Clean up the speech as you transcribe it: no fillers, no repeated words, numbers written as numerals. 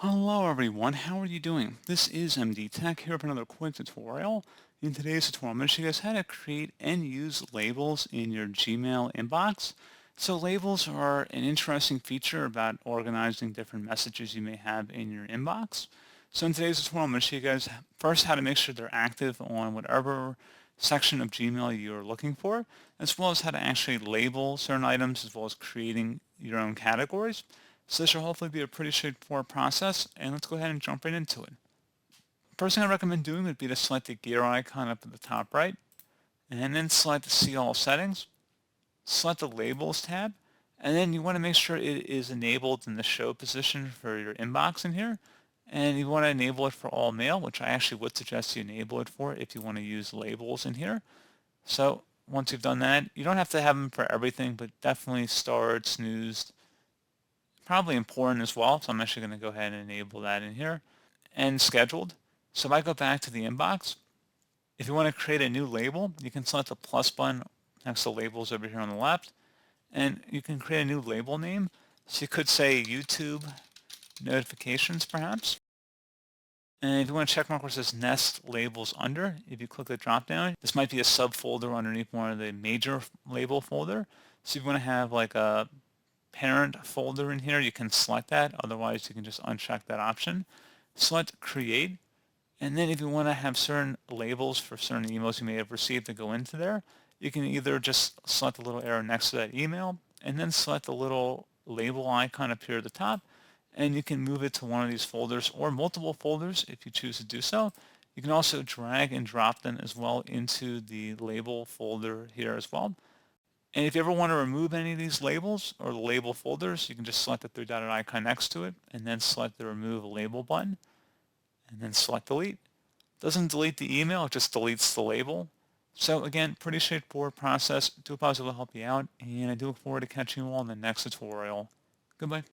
Hello everyone, how are you doing? This is MD Tech here with another quick tutorial. In today's tutorial, I'm going to show you guys how to create and use labels in your Gmail inbox. So labels are an interesting feature about organizing different messages you may have in your inbox. So in today's tutorial, I'm going to show you guys first how to make sure they're active on whatever section of Gmail you're looking for, as well as how to actually label certain items, as well as creating your own categories. So this should hopefully be a pretty straightforward process, and let's go ahead and jump right into it. First thing I recommend doing would be to select the gear icon up at the top right, and then select the See All settings, select the Labels tab, and then you want to make sure it is enabled in the show position for your inbox in here, and you want to enable it for all mail, which I actually would suggest you enable it for if you want to use labels in here. So once you've done that, you don't have to have them for everything, but definitely starred, snoozed, probably important as well, so I'm actually going to go ahead and enable that in here, and scheduled. So if I go back to the inbox, if you want to create a new label, you can select the plus button next to labels over here on the left, and you can create a new label name. So you could say YouTube notifications perhaps. And if you want to check mark where it says Nest Labels Under, if you click the drop down, this might be a subfolder underneath one of the major label folder. So if you want to have like a parent folder in here, you can select that. Otherwise, you can just uncheck that option. Select Create. And then if you want to have certain labels for certain emails you may have received to go into there, you can either just select the little arrow next to that email and then select the little label icon up here at the top, and you can move it to one of these folders or multiple folders if you choose to do so. You can also drag and drop them as well into the label folder here as well. And if you ever want to remove any of these labels or the label folders, you can just select the three-dotted icon next to it and then select the Remove Label button and then select Delete. Doesn't delete the email, it just deletes the label. So again, pretty straightforward process. Do hope I was able to help you out, and I do look forward to catching you all in the next tutorial. Goodbye.